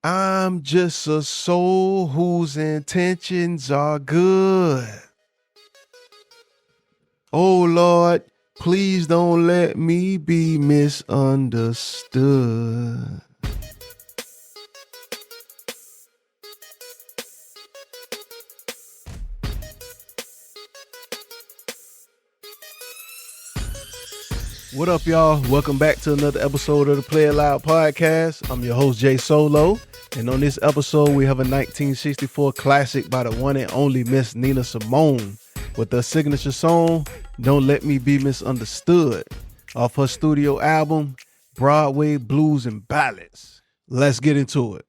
I'm just a soul whose intentions are good. Oh Lord, please don't let me be misunderstood. What up, y'all? Welcome back to another episode of the Play Aloud podcast. I'm your host, Jay Solo. And on this episode, we have a 1964 classic by the one and only Miss Nina Simone with her signature song, Don't Let Me Be Misunderstood, off her studio album, Broadway Blues and Ballads. Let's get into it.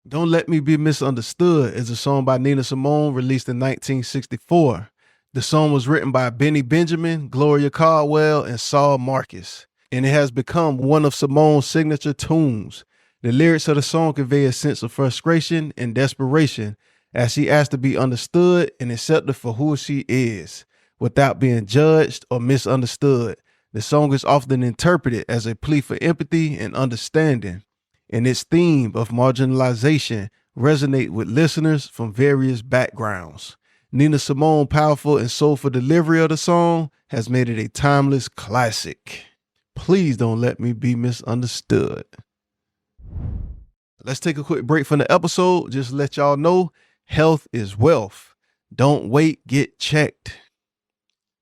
Don't Let Me Be Misunderstood is a song by Nina Simone released in 1964. The song was written by Benny Benjamin, Gloria Caldwell, and Saul Marcus, and it has become one of Simone's signature tunes. The lyrics of the song convey a sense of frustration and desperation as she asks to be understood and accepted for who she is, without being judged or misunderstood. The song is often interpreted as a plea for empathy and understanding, and its theme of marginalization resonates with listeners from various backgrounds. Nina Simone's powerful and soulful delivery of the song has made it a timeless classic. Please don't let me be misunderstood. Let's take a quick break from the episode. Just to let y'all know, health is wealth. Don't wait, get checked.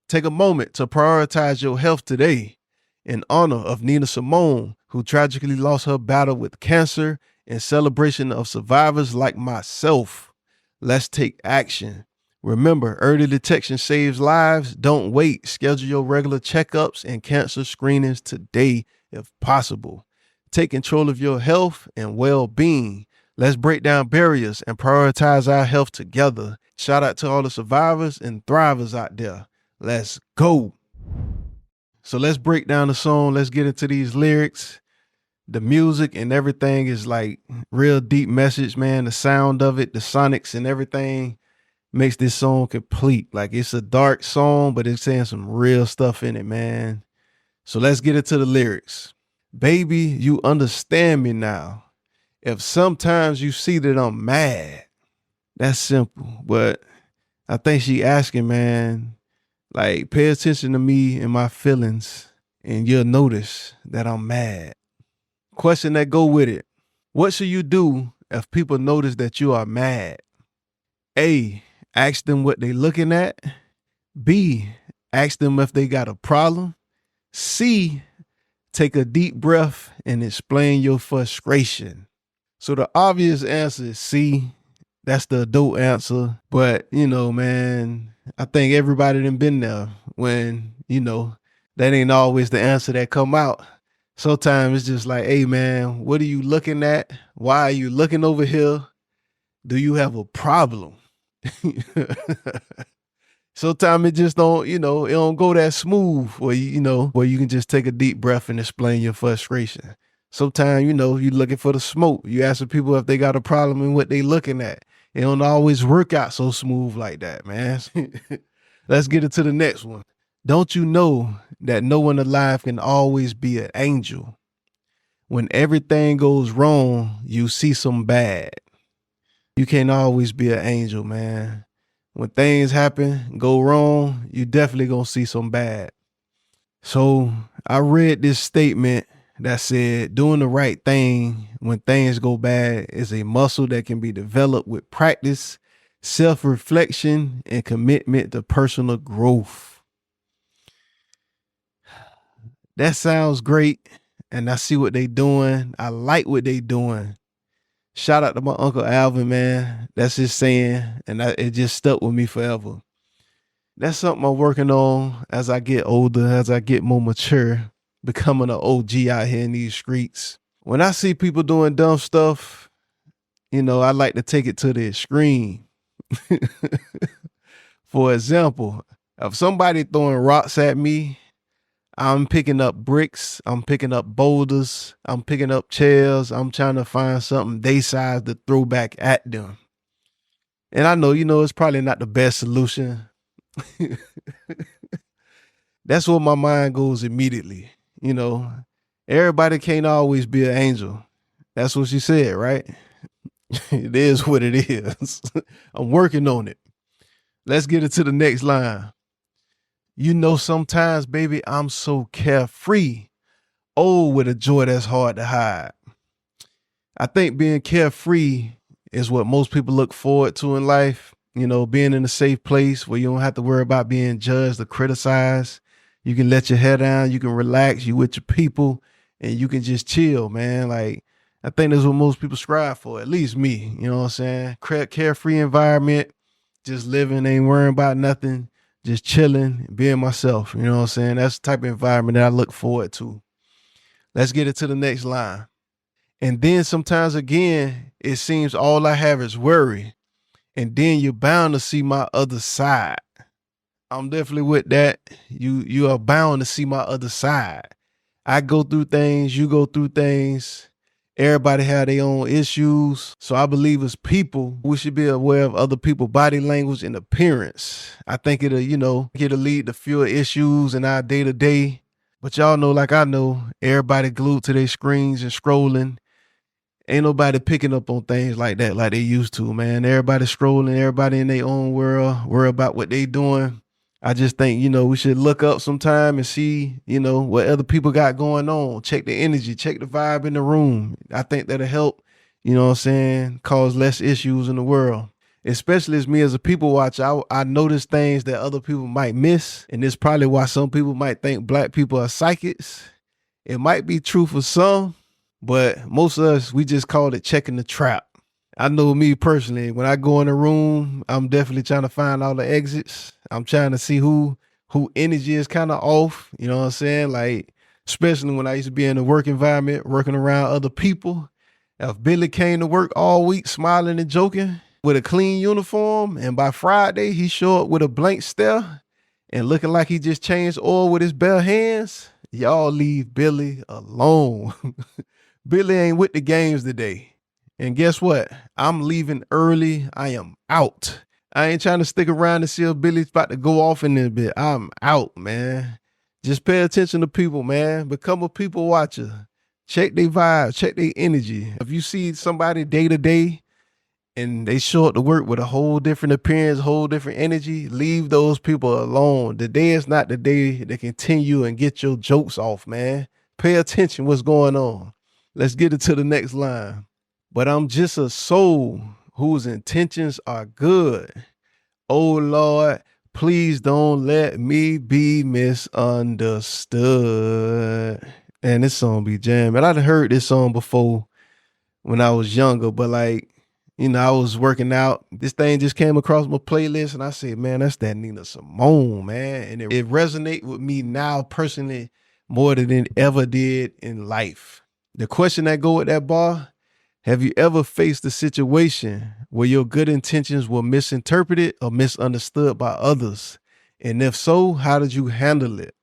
Take a moment to prioritize your health today in honor of Nina Simone, who tragically lost her battle with cancer, in celebration of survivors like myself. Let's take action. Remember, early detection saves lives. Don't wait. Schedule your regular checkups and cancer screenings today if possible. Take control of your health and well-being. Let's break down barriers and prioritize our health together. Shout out to all the survivors and thrivers out there. Let's go. So let's break down the song. Let's get into these lyrics. The music and everything is like real deep message, man. The sound of it, the sonics and everything makes this song complete. Like, it's a dark song, but it's saying some real stuff in it, man. So let's get into the lyrics. Baby, you understand me now. If sometimes you see that I'm mad, that's simple. But I think she asking, man, like, pay attention to me and my feelings, and you'll notice that I'm mad. Question that go with it. What should you do if people notice that you are mad? A, ask them what they looking at. B, ask them if they got a problem. C, take a deep breath and explain your frustration. So the obvious answer is C. That's the adult answer. But, you know, man, I think everybody done been there when, you know, that ain't always the answer that come out. Sometimes it's just like, hey, man, what are you looking at? Why are you looking over here? Do you have a problem? Sometimes it just don't, you know, it don't go that smooth where where you can just take a deep breath and explain your frustration. Sometimes, you know, you're looking for the smoke. You asking people if they got a problem and what they looking at. It don't always work out so smooth like that, man. Let's get into the next one. Don't you know that no one alive can always be an angel? When everything goes wrong, you see some bad. You can't always be an angel, man. When things happen, go wrong, you definitely gonna see some bad. So I read this statement that said, doing the right thing when things go bad is a muscle that can be developed with practice, self-reflection, and commitment to personal growth. That sounds great. And I see what they doing. I like what they doing. Shout out to my Uncle Alvin, man. That's his saying, and it just stuck with me forever. That's something I'm working on as I get older, as I get more mature, becoming an OG out here in these streets. When I see people doing dumb stuff, you know, I like to take it to the extreme. For example, if somebody throwing rocks at me, I'm picking up bricks, I'm picking up boulders, I'm picking up chairs, I'm trying to find something they size to throw back at them. And I know, you know, it's probably not the best solution. That's where my mind goes immediately. You know, everybody can't always be an angel. That's what she said, right? It is what it is. I'm working on it. Let's get into the next line. You know, sometimes, baby, I'm so carefree. Oh, with a joy that's hard to hide. I think being carefree is what most people look forward to in life. You know, being in a safe place where you don't have to worry about being judged or criticized. You can let your head down, you can relax, you with your people, and you can just chill, man. Like, I think that's what most people strive for, at least me. You know what I'm saying? Carefree environment, just living, ain't worrying about nothing, just chilling, being myself. You know what I'm saying? That's the type of environment that I look forward to. Let's get it to the next line. And then sometimes again, it seems all I have is worry. And then you're bound to see my other side. I'm definitely with that. You are bound to see my other side. I go through things, you go through things. Everybody have their own issues. So I believe as people, we should be aware of other people's body language and appearance. I think it'll lead to fewer issues in our day to day. But y'all know, like I know, everybody glued to their screens and scrolling. Ain't nobody picking up on things like that like they used to, man. Everybody scrolling, everybody in their own world, worry about what they doing. I just think, we should look up sometime and see, what other people got going on. Check the energy, check the vibe in the room. I think that'll help, cause less issues in the world. Especially as me as a people watcher, I notice things that other people might miss. And it's probably why some people might think black people are psychics. It might be true for some, but most of us, we just call it checking the trap. I know me personally, when I go in a room, I'm definitely trying to find all the exits. I'm trying to see who energy is kind of off. You know what I'm saying? Like, especially when I used to be in the work environment, working around other people. If Billy came to work all week smiling and joking with a clean uniform, and by Friday he showed up with a blank stare and looking like he just changed oil with his bare hands, y'all leave Billy alone. Billy ain't with the games today. And guess what? I'm leaving early. I am out. I ain't trying to stick around to see if Billy's about to go off in a bit. I'm out, man. Just pay attention to people, man. Become a people watcher. Check their vibe, check their energy. If you see somebody day to day and they show up to work with a whole different appearance, whole different energy, leave those people alone. The day is not the day to continue and get your jokes off, man. Pay attention what's going on. Let's get it to the next line. But I'm just a soul whose intentions are good. Oh Lord, please don't let me be misunderstood. And this song be jamming. I'd heard this song before when I was younger, but I was working out. This thing just came across my playlist and I said, man, that's that Nina Simone, man. And it resonates with me now personally more than it ever did in life. The question that go with that bar, have you ever faced a situation where your good intentions were misinterpreted or misunderstood by others? And if so, how did you handle it?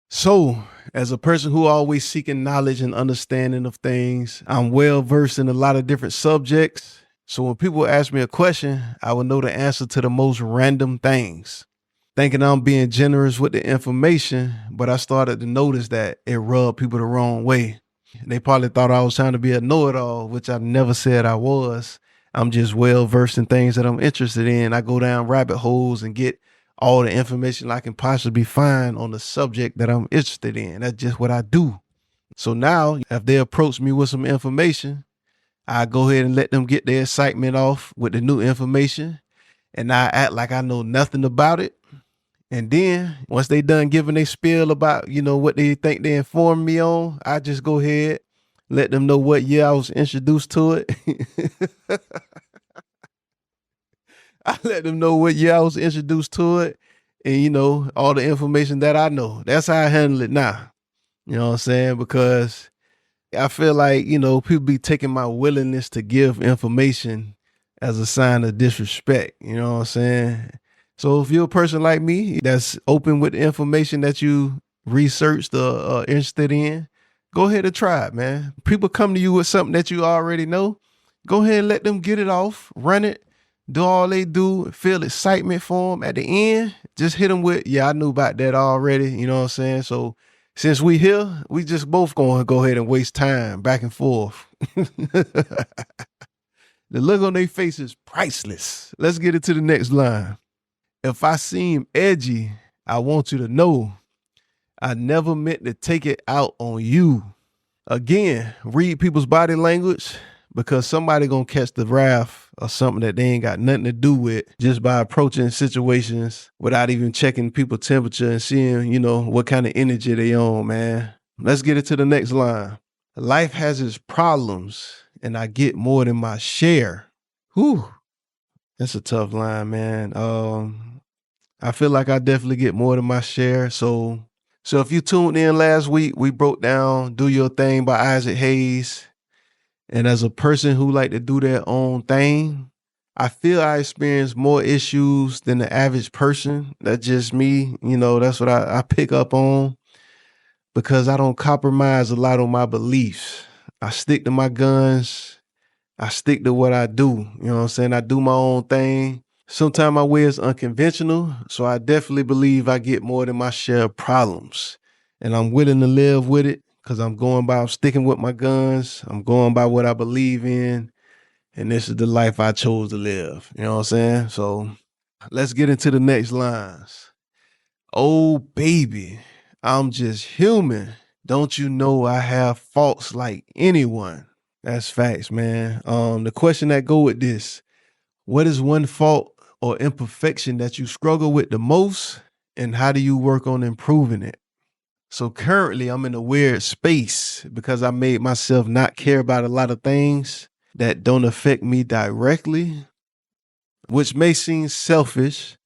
So, as a person who always seeking knowledge and understanding of things, I'm well versed in a lot of different subjects. So when people ask me a question, I will know the answer to the most random things. Thinking I'm being generous with the information, but I started to notice that it rubbed people the wrong way. They probably thought I was trying to be a know-it-all, which I never said I was. I'm just well versed in things that I'm interested in. I go down rabbit holes and get all the information I can possibly find on the subject that I'm interested in. That's just what I do. So now, if they approach me with some information, I go ahead and let them get their excitement off with the new information, and I act like I know nothing about it. And then once they done giving their spiel about, what they think they informed me on, I just go ahead, let them know what year I was introduced to it. I let them know what year I was introduced to it and, all the information that I know. That's how I handle it now. You know what I'm saying? Because I feel like, people be taking my willingness to give information as a sign of disrespect. You know what I'm saying? So if you're a person like me that's open with the information that you researched or interested in, go ahead and try it, man. People come to you with something that you already know. Go ahead and let them get it off, run it, do all they do, feel excitement for them. At the end, just hit them with, yeah, I knew about that already. You know what I'm saying? So Since we here, we just both gonna go ahead and waste time back and forth. The look on their face is priceless. Let's get into the next line. If I seem edgy, I want you to know I never meant to take it out on you. Again, read people's body language because somebody gonna catch the wrath or something that they ain't got nothing to do with just by approaching situations without even checking people's temperature and seeing, what kind of energy they on, man. Let's get into the next line. Life has its problems and I get more than my share. Whew. That's a tough line, man. I feel like I definitely get more than my share. So if you tuned in last week, we broke down Do Your Thing by Isaac Hayes. And as a person who like to do their own thing, I feel I experience more issues than the average person. That's just me. That's what I pick up on because I don't compromise a lot on my beliefs. I stick to my guns. I stick to what I do. You know what I'm saying? I do my own thing. Sometimes my way is unconventional, so I definitely believe I get more than my share of problems. And I'm willing to live with it because I'm sticking with my guns. I'm going by what I believe in. And this is the life I chose to live. You know what I'm saying? So let's get into the next lines. Oh, baby, I'm just human. Don't you know I have faults like anyone? That's facts, man. The question that go with this, what is one fault or imperfection that you struggle with the most, and how do you work on improving it? So currently I'm in a weird space because I made myself not care about a lot of things that don't affect me directly, which may seem selfish,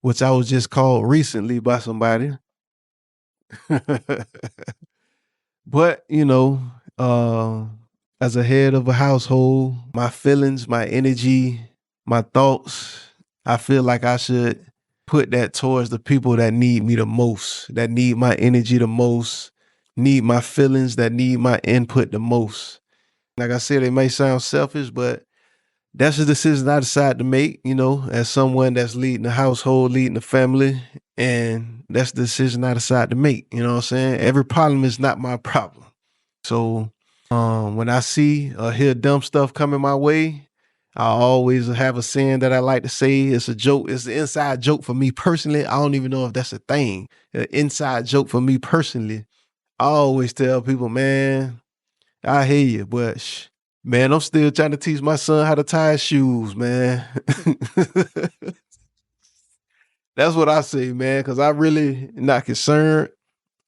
which I was just called recently by somebody. But, as a head of a household, my feelings, my energy, my thoughts, I feel like I should put that towards the people that need me the most, that need my energy the most, need my feelings, that need my input the most. Like I said, it may sound selfish, but that's a decision I decide to make, as someone that's leading the household, leading the family. And that's the decision I decide to make. You know what I'm saying? Every problem is not my problem. So when I see or hear dumb stuff coming my way, I always have a saying that I like to say. It's a joke. It's an inside joke for me personally. I don't even know if that's a thing. An inside joke for me personally. I always tell people, man, I hear you, but man, I'm still trying to teach my son how to tie his shoes, man. That's what I say, man, because I really not concerned.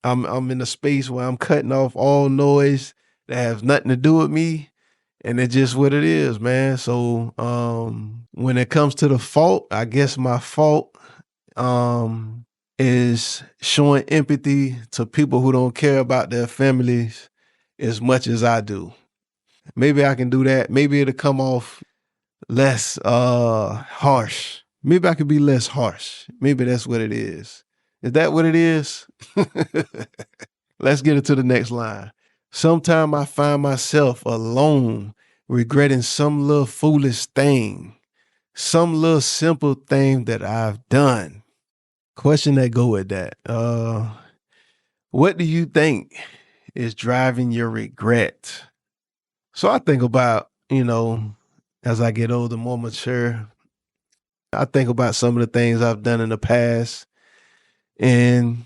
I'm in a space where I'm cutting off all noise that has nothing to do with me, and it's just what it is, man. So when it comes to the fault, I guess my fault is showing empathy to people who don't care about their families as much as I do. Maybe I can do that. Maybe it'll come off less harsh. Maybe I could be less harsh. Maybe that's what it is. Is that what it is? Let's get into the next line. Sometime I find myself alone, regretting some little foolish thing, some little simple thing that I've done. Question that go with that. What do you think is driving your regret? So I think about, as I get older, more mature, I think about some of the things I've done in the past. And,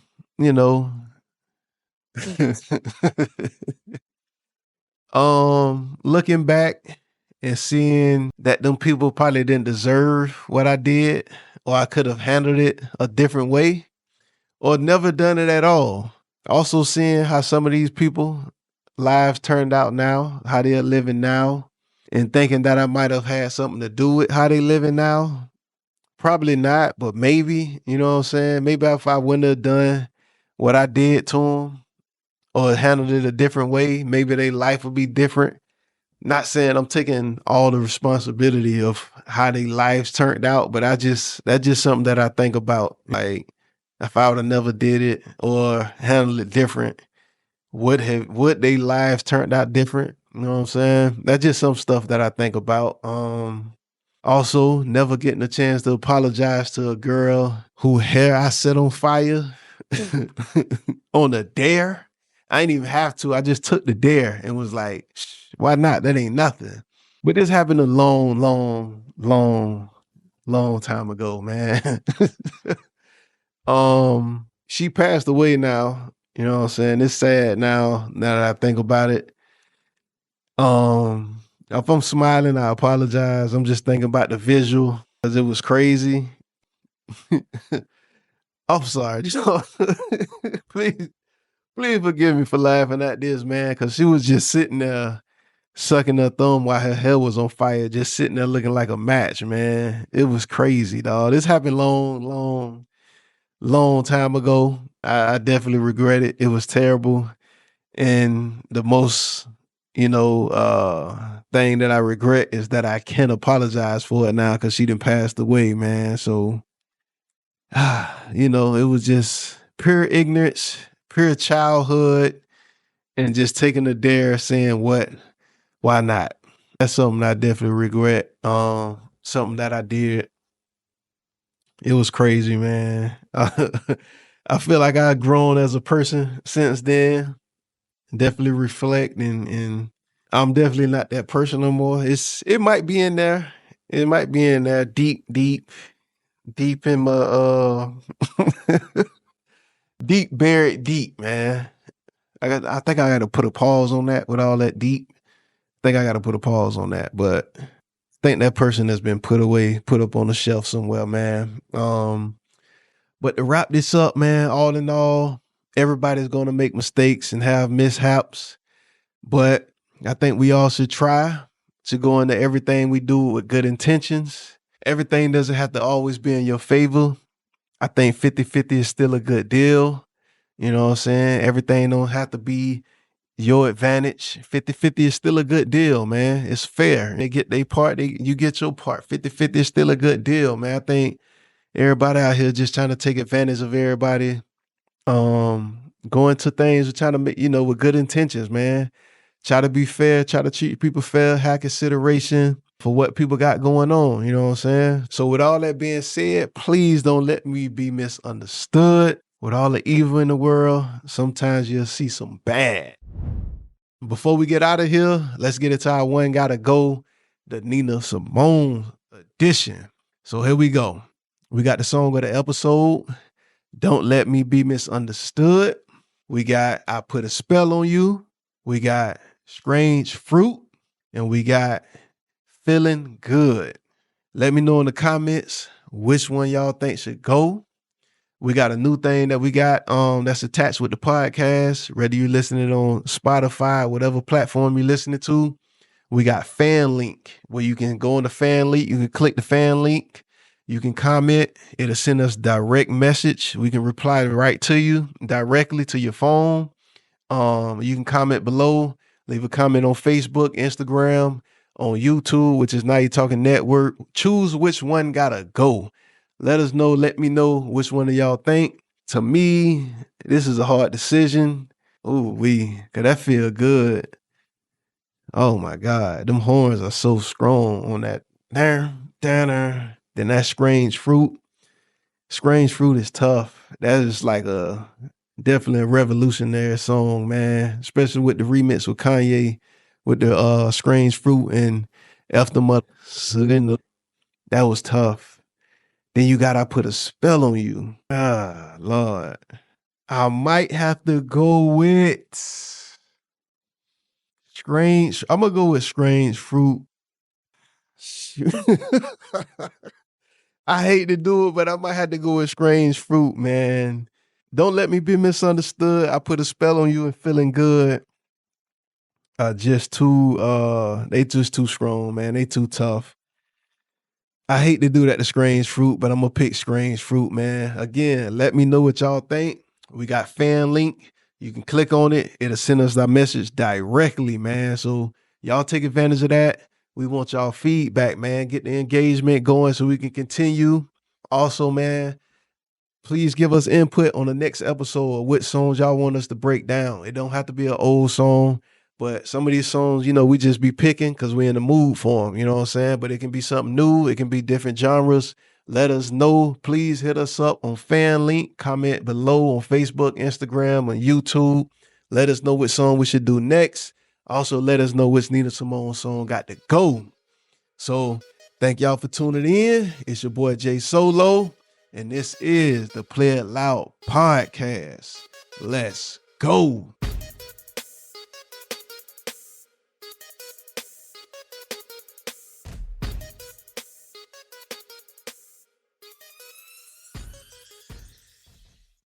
looking back and seeing that them people probably didn't deserve what I did, or I could have handled it a different way, or never done it at all. Also seeing how some of these people lives turned out now, how they're living now, and thinking that I might have had something to do with how they living now. Probably not, but maybe, you know what I'm saying? Maybe if I wouldn't have done what I did to them or handled it a different way, maybe their life would be different. Not saying I'm taking all the responsibility of how their lives turned out, but that's just something that I think about. Like if I would have never did it or handled it different, would their lives turned out different? You know what I'm saying? That's just some stuff that I think about. Also, never getting a chance to apologize to a girl whose hair I set on fire. on the dare. I ain't even have to. I just took the dare and was like, why not? That ain't nothing. But this happened a long time ago, man. She passed away now. You know what I'm saying? It's sad now that I think about it. If I'm smiling, I apologize. I'm just thinking about the visual because it was crazy. I'm sorry. please, please forgive me for laughing at this, man, because she was just sitting there sucking her thumb while her hair was on fire, just sitting there looking like a match, man. It was crazy, dog. This happened long time ago. I definitely regret it. It was terrible. And the most, thing that I regret is that I can't apologize for it now because she done passed away, man. So, it was just pure ignorance, pure childhood, and just taking a dare saying why not? That's something I definitely regret. Something that I did. It was crazy, man. I feel like I've grown as a person since then. Definitely reflect and I'm definitely not that person no more. It might be in there. It might be in there deep in my deep buried deep, man. I think I gotta put a pause on that with all that deep. I think I gotta put a pause on that. But I think that person has been put up on the shelf somewhere, man. But to wrap this up, man, all in all, everybody's gonna make mistakes and have mishaps. But I think we all should try to go into everything we do with good intentions. Everything doesn't have to always be in your favor. I think 50-50 is still a good deal. You know what I'm saying? Everything don't have to be your advantage. 50-50 is still a good deal, man. It's fair. They get their part, you get your part. 50-50 is still a good deal, man. I think everybody out here just trying to take advantage of everybody. Going to things, we're trying to make, with good intentions, man. Try to be fair, try to treat people fair, have consideration for what people got going on. You know what I'm saying? So with all that being said, please don't let me be misunderstood. With all the evil in the world, sometimes you'll see some bad. Before we get out of here, let's get into our one gotta go, the Nina Simone edition. So here we go. We got the song of the episode, Don't Let Me Be Misunderstood. We got I Put a Spell on You. We got Strange Fruit. And we got Feeling Good. Let me know in the comments which one y'all think should go. We got a new thing that we got that's attached with the podcast. Whether you're listening on Spotify, whatever platform you're listening to, we got fan link where you can go on the fan link. You can click the fan link. You can comment. It'll send us direct message. We can reply right to you directly to your phone. You can comment below. Leave a comment on Facebook, Instagram, on YouTube, which is Now You Talking Network. Choose which one gotta go. Let us know. Let me know which one of y'all think. To me, this is a hard decision. Ooh, cause that feel good. Oh my God, them horns are so strong on that. Then that Strange Fruit. Strange Fruit is tough. That is like definitely a revolutionary song, man. Especially with the remix with Kanye, with the Strange Fruit and Aftermath. That was tough. Then you got I Put a Spell on You. Ah, Lord. I might have to go with Strange. I'm gonna go with Strange Fruit. I hate to do it, but I might have to go with Strange Fruit, man. Don't Let Me Be Misunderstood. I Put a Spell on You and Feeling Good. They just too strong, man. They too tough. I hate to do that to Strange Fruit, but I'm gonna pick Strange Fruit, man. Again, let me know what y'all think. We got fan link. You can click on it. It'll send us that message directly, man. So y'all take advantage of that. We want y'all feedback, man. Get the engagement going so we can continue. Also, man, please give us input on the next episode of what songs y'all want us to break down. It don't have to be an old song. But some of these songs, we just be picking because we're in the mood for them, you know what I'm saying? But it can be something new. It can be different genres. Let us know. Please hit us up on Fan Link. Comment below on Facebook, Instagram, and YouTube. Let us know which song we should do next. Also, let us know which Nina Simone song got to go. So, thank y'all for tuning in. It's your boy Jay Solo, and this is the Play It Loud podcast. Let's go.